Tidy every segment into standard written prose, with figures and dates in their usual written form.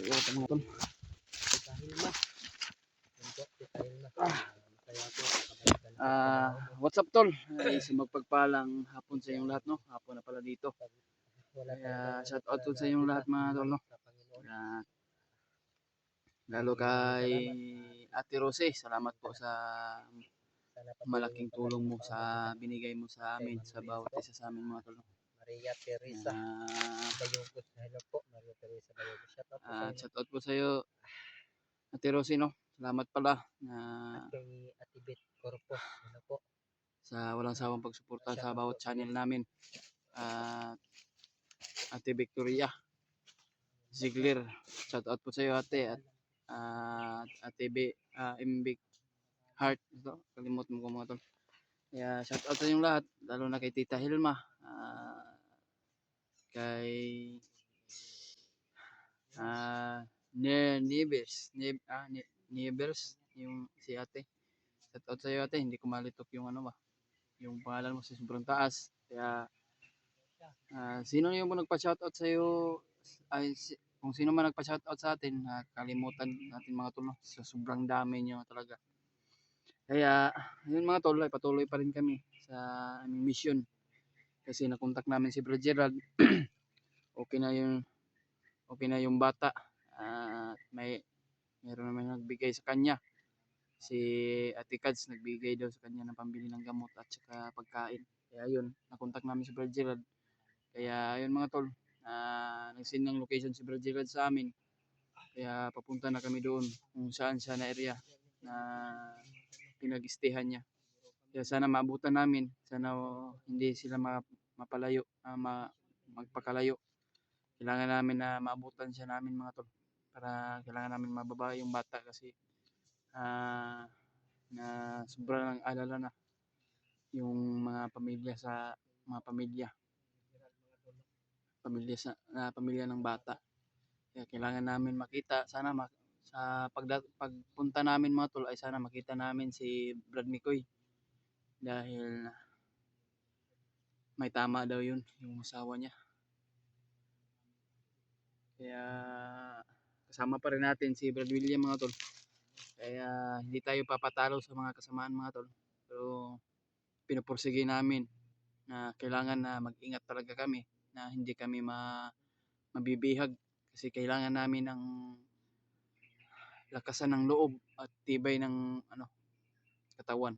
Ito mga tol. Dahil ma. Dahil ma. Masaya ako. What's up tol? Sa magpagpalang hapon sa inyong lahat, no? Hapon na pala dito. Kaya shout out to sa inyong lahat mga tol, no? Lalo kay Ate Rose, salamat po sa malaking tulong mo sa binigay mo sa amin, sa bawat isa sa amin mga tol, no? Maria Teresa Bayogos. Hello po, Maria Teresa Bayogos. Shout out po sa iyo Ate Rose, no? Salamat pala At kay Ate Beth Corpus. Hello po. Sa walang sawang pagsuporta sa bawat channel namin. Ate Victoria Ziegler, shout out po sa iyo ate. At Ate MB Heart, ito, kalimot mo ko mga tol. Kaya shout out sa inyong lahat, lalo na kay Tita Hilma, kay Nieves, yung si ate. Shout out sa iyo ate, hindi ko malitok yung ano ba, yung pangalan mo sa sobrang taas. Kaya sino yung nagpa-shoutout sa iyo, kung sino man nagpa-shoutout sa atin, kalimutan natin mga tol, no? So, sobrang dami nyo talaga. Kaya yun mga tol, ay patuloy pa rin kami sa aming mission. Kasi nakontak namin si Brad Gerald. okay na yung bata. Meron naman nagbigay sa kanya. Si Ate Kads nagbigay daw sa kanya ng pambili ng gamot at saka pagkain. Kaya yun, nakontak namin si Brad Gerald. Kaya yun mga tol, nag-send ng location si Brad Gerald sa amin. Kaya papunta na kami doon kung saan siya na area na pinag-istehan niya. Kaya sana maabutan namin, sana hindi sila mapalayo, magpakalayo. Kailangan namin na maabutan siya namin mga tol. Para kailangan namin mababa yung bata kasi na sobrang alala na yung mga pamilya ng bata. Kaya kailangan namin makita, sana sa pagpunta namin mga tol ay sana makita namin si Brad Mikoy. Dahil may tama daw yun, yung asawa niya. Kaya kasama pa rin natin si Brad William mga tol. Kaya hindi tayo papatalo sa mga kasamaan mga tol. Pero pinupursige namin na kailangan na mag-ingat talaga kami, na hindi kami mabibihag kasi kailangan namin ng lakasan ng loob at tibay ng katawan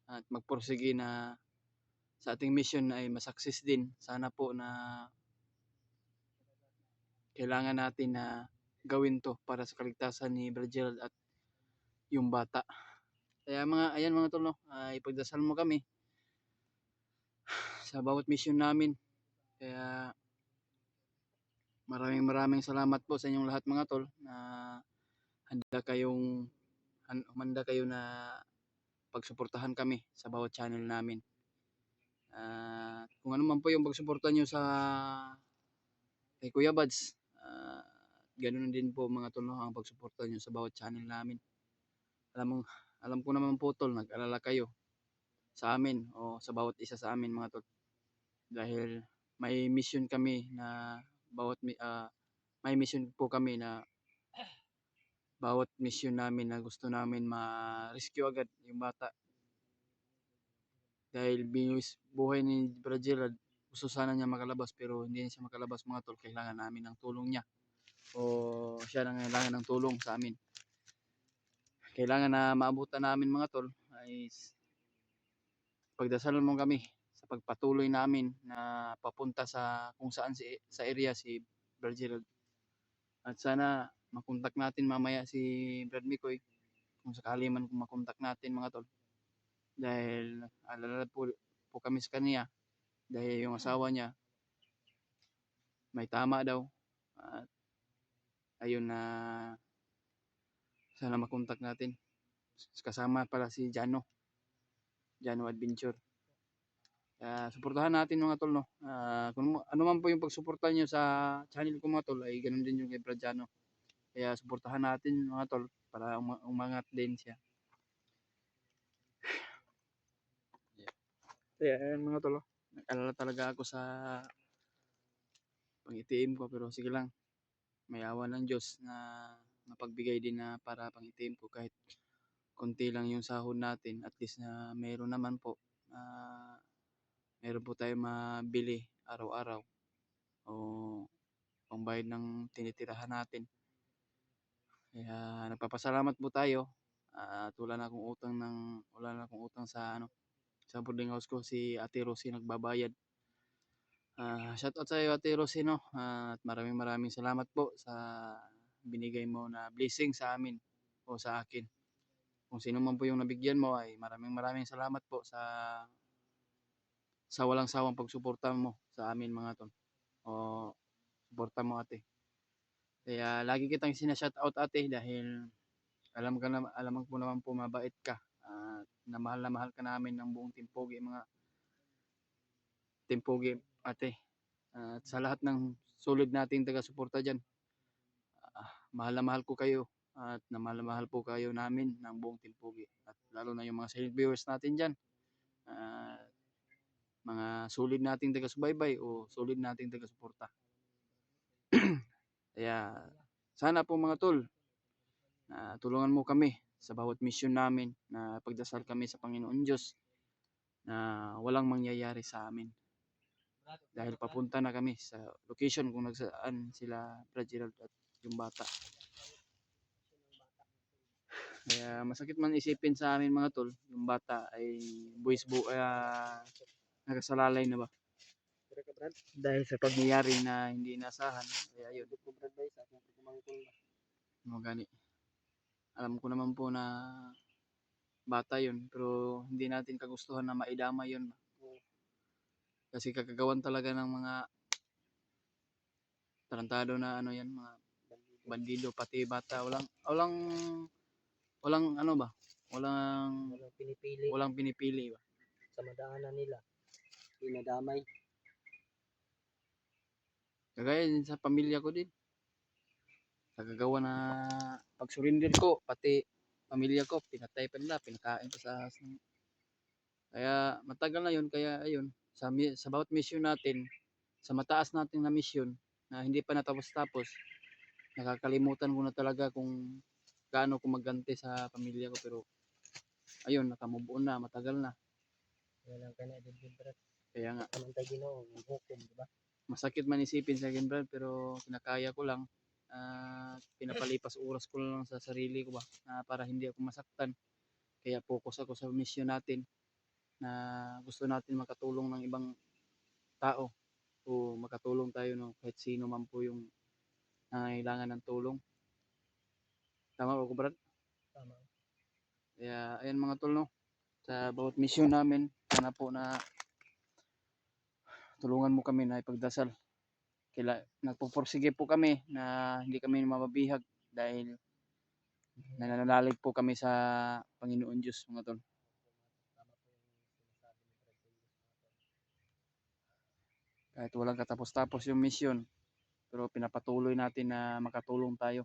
at magpursige na sa ating mission ay masukses din. Sana po na kailangan natin na gawin to para sa kaligtasan ni Brad Gerald at yung bata. Kaya ayan mga tol, no? Ipagdasal mo kami sa bawat mission namin. Kaya maraming salamat po sa inyong lahat mga tol na humanda kayo na pagsuportahan kami sa bawat channel namin. Kung ano man po yung pagsuporta nyo sa kay Kuya Bads, ganoon din po mga tol, no, ang pagsuporta nyo sa bawat channel namin. Alam ko naman po tol, nag-alala kayo sa amin o sa bawat isa sa amin mga tol. Dahil may mission kami na may mission po kami na bawat mission namin na gusto namin ma-rescue agad yung bata. Dahil buhay ni Brad Gerald, gusto sana niya makalabas pero hindi siya makalabas mga tol. Kailangan namin ng tulong niya o siya nang kailangan ng tulong sa amin. Kailangan na maabutan namin mga tol ay pagdasal mo kami sa pagpatuloy namin na papunta sa kung saan sa area si Brad Gerald. At sana makontak natin mamaya si Brad Mikoy kung sakali man kung makontak natin mga tol. Dahil alala po kami sa kanya dahil yung asawa niya may tama daw. At ayun na sana makontak natin. Kasama pala si Jano Adventure. Suportahan natin mga tol, no. Kung ano man po yung pagsuporta niyo sa channel ko mga tol ay ganoon din yung kay Brad Jano. Kaya suportahan natin mga tol para umangat din siya. Kaya mga tol, nag-alala talaga ako sa pang-ATM ko pero sige lang. may awa ng Diyos na mapagbigay din na para pang-itim po kahit konti lang yung sahod natin, at least na meron naman po, meron po tayong mabili araw-araw o pangbayad ng tinitirahan natin. Kaya nagpapasalamat po tayo at wala na akong utang sa sa boarding house ko. Si Ate Rosie nagbabayad. Shoutout sa iyo Ate Rosie, no? At maraming salamat po sa binigay mo na blessing sa amin o sa akin. Kung sino man po yung nabigyan mo ay maraming salamat po sa walang sawang pagsuporta mo sa amin mga tol. O suporta mo ate. Kaya lagi kitang sina-shoutout ate dahil alam ko naman po mabait ka. At na mahal ka namin ng buong Timpogi ate. At sa lahat ng solid nating taga-suporta diyan, mahal na mahal ko kayo at na mahal po kayo namin ng buong Timpogi. At lalo na yung mga silent viewers natin diyan. Mga solid nating taga-subaybay o solid nating taga-suporta. Kaya sana po mga tol, tulungan mo kami sa bawat mission namin, na pagdasal kami sa Panginoon Diyos na walang mangyayari sa amin. Dahil papunta na kami sa location kung nagsaan sila Brad Gerald at yung bata. Kaya masakit man isipin sa amin mga tol, yung bata ay nakasalalay na ba? Dahil sa pagyayari na hindi inasahan. Kaya yun. Gani. Alam ko naman po na bata yun, pero hindi natin kagustuhan na maidama yun. Kasi kakagawan talaga ng mga tarantado na yan, mga bandido, pati bata. Walang ano ba? Walang pinipili ba? Sa madaanan nila. Pinadamay. Kagaya din sa pamilya ko din. Nagagawa na pag-surrender ko, pati pamilya ko, pinatay pa nila, pinakain pa sa Kaya matagal na yun, kaya ayun, sa bawat mission natin, sa mataas natin na mission, na hindi pa natapos-tapos, nakakalimutan ko na talaga kung gaano ko magganti sa pamilya ko, pero ayun, nakamove on na, matagal na. Walang ka na din, Brad. Kaya nga, Anong tayo Ginoo, hukom, di ba? masakit man isipin sa akin, Brad, pero kinakaya ko lang. Pinapalipas oras ko lang sa sarili ko ba, para hindi ako masaktan. Kaya focus ako sa mission natin, na gusto natin makatulong ng ibang tao, o makatulong tayo no, kahit sino man po yung nangangailangan ng tulong. Tama ba ko, Brad? Tama. Kaya ayan mga tol, no, sa bawat mission namin, sana po na tulungan mo kami na ipagdasal. Nagpupursige po kami na hindi kami mababihag dahil nananalig po kami sa Panginoon Diyos mga tol. Kahit walang katapos-tapos yung mission, pero pinapatuloy natin na makatulong tayo.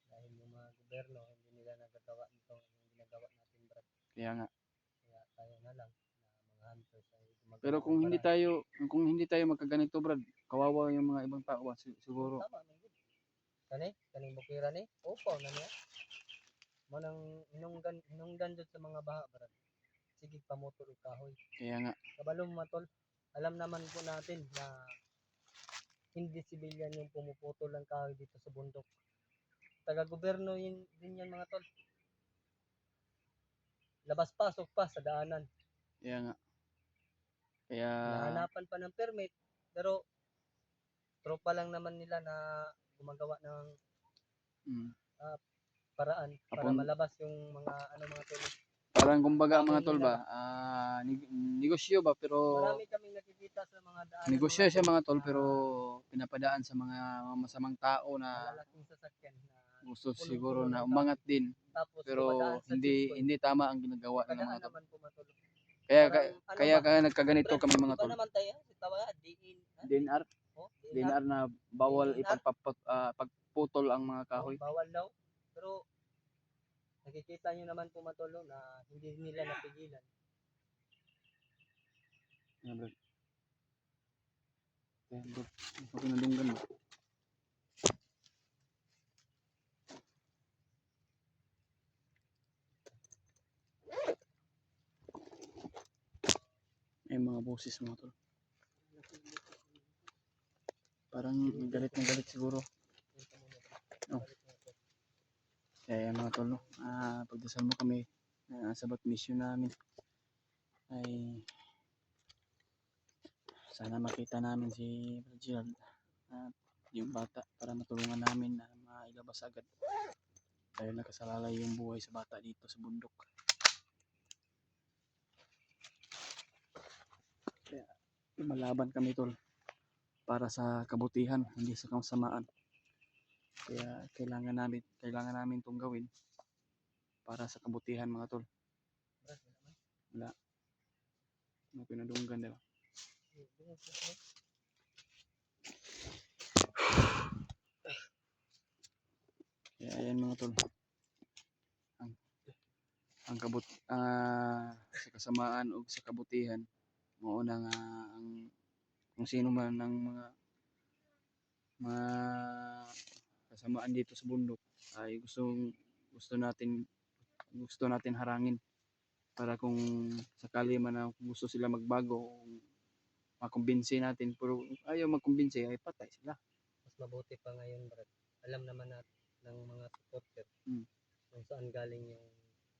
Dahil yung mga gobyerno, hindi nila nagagawa nito yung ginagawa natin, Brad. Kaya nga. Kaya tayo na lang, na mga hunters ay gumagawa. Pero kung hindi tayo magkaganito, Brad, kawawa yung mga ibang tao siguro. Tama, kaning bukira ni, opo na niya. Manang hinungdan dun sa mga baha, Brad. Sige, pamutol og kahoy. Kaya nga. Kabalo matol, alam naman po natin na hindi civilian yung pumuputol ng kahoy dito sa bundok. Taga-gobyerno din yan mga tol. Labas-pasok pa sa daanan. Kaya nga. Kaya Nahanapan pa ng permit, pero tropa lang naman nila na gumagawa ng paraan para malabas yung mga mga tol. Parang kumbaga mga tol ba, negosyo ba, pero marami kaming nakikita sa mga daan. Negosyo siya mga tol, pero pinapadaan sa mga masamang tao na malalaking sasakyan na gusto siguro na umangat din. tapos Pero hindi tama ang ginagawa ng mga tol. Kaya Kaya nagkaganito kami mga tol. Iba naman tayo, tawa DNR. DNR na bawal ipagputol ang mga kahoy. Bawal daw. Pero nakikita nyo naman po matulong na hindi nila napigilan. Kaya bro, ako pinadunggan mo. May mga boses mga tol. Parang galit na galit siguro. Oh. Kaya mga tol, no? Pagdasal mo kami sa bat mission namin ay sana makita namin si Reginald at yung bata para matulungan namin na mailabas agad dahil nakasalalay yung buhay sa bata dito sa bundok. Kaya lumalaban kami tol para sa kabutihan, hindi sa kasamaan. Kaya kailangan namin itong gawin para sa kabutihan mga tol. Wala. Ano pinadunggan diba? Kaya ayan mga tol. Ang sa kasamaan o sa kabutihan, mauna nga ang kung sino man ang mga kasamaan dito sa bundok ay gusto natin harangin para kung sakali man na gusto sila magbago, makumbinsi natin, pero ayaw magkumbinsi ay patay sila. Mas mabuti pa ngayon, Brad. Alam naman natin ng mga supporter Hmm. kung saan galing yung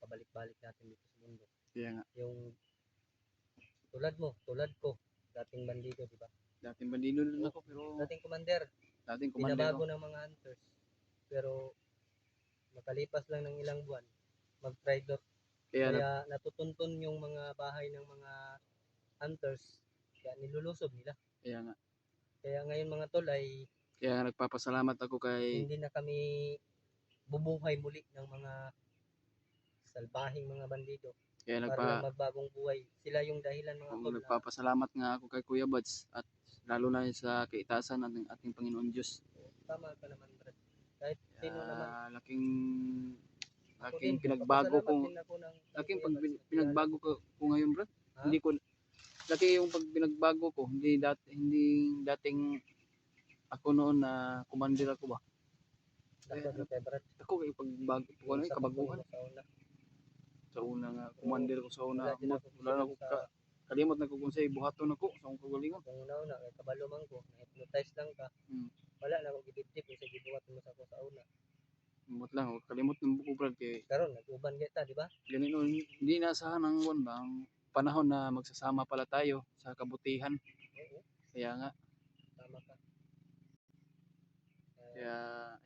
pabalik-balik natin dito sa mundo. Kaya nga, Yung tulad ko, dating bandido, di ba? dating bandido din ako pero Dating commander, dating commander binabago ako. ng mga hunters. Pero makalipas lang ng ilang buwan, mag-traitor. Kaya natutuntun yung mga bahay ng mga hunters, kaya nilulusob nila. Kaya nga. Kaya ngayon mga tol ay Kaya nagpapasalamat ako kay hindi na kami bubuhay muli ng mga salbahing mga bandido. kaya Para lang magbagong buhay. Sila yung dahilan mga tol na nagpapasalamat nga ako kay Kuya Buds at lalo na sa kaitasan ng ating Panginoon Diyos. tama ka naman, Brad. Kahit sino naman. Laking Ako din, pinagbago ko. din ako ng Laking Kuya Buds. pinagbago ko ngayon, bro. Ha? Hindi ko laki yung pinagbago ko. Hindi dating ako noon na commander ako ba. Ako din kay Brad. Ako kay pagbago ko ano kabaguhan. Sa una nga commander ko sa una. Wala na ako kalimot na ko kung say buhaton ako sa akong kagalingon. Kung una kay kabalo man ko, hypnotize lang ka. Wala na ako gidip-dip sa gibuhat mo sa ko sa una. Kalimot lang, kalimot ng buko brad kay karon nag-uban kita, di ba? Ganito, hindi naasahan ng bang panahon na magsasama pala tayo sa kabutihan. Oo. Kaya nga, Tama ka. kaya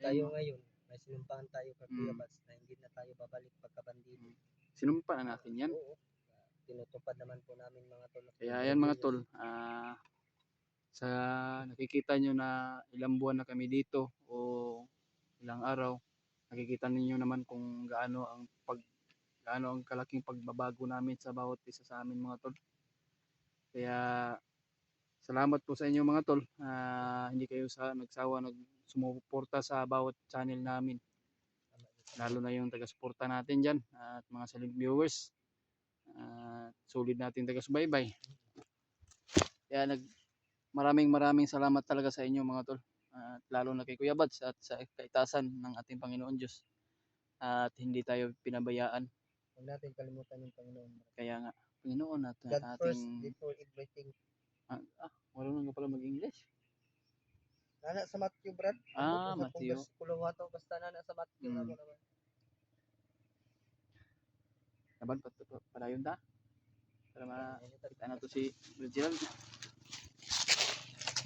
tayo ngayon, may sinumpaan tayo kay Kuya Buds na hindi na tayo babalik pagkabandido. Sinumpa na natin yan. Oo. Tinutupad naman po namin mga tol. Kaya ayan mga tol, sa nakikita nyo na ilang buwan na kami dito o ilang araw, nakikita ninyo naman kung gaano ang kalaking pagbabago namin sa bawat isa sa amin mga tol. Kaya salamat po sa inyo mga tol. Hindi kayo nagsawa sumuporta sa bawat channel namin. Lalo na yung taga-suporta natin dyan at mga silent viewers. Solid natin taga-subaybay. Kaya maraming salamat talaga sa inyo mga tol. At lalo na kay Kuya Buds at sa kaitasan ng ating Panginoon Diyos. At hindi tayo pinabayaan. Huwag natin kalimutan yung Panginoon. Kaya nga, Panginoon at God ating... first before everything. Marunong ka pala mag-English? Nana sa Matthew, Brad. Matthew. Basta nana sa Matthew na mo naman. Naban, padayon ta? Para makita na to si Reginald.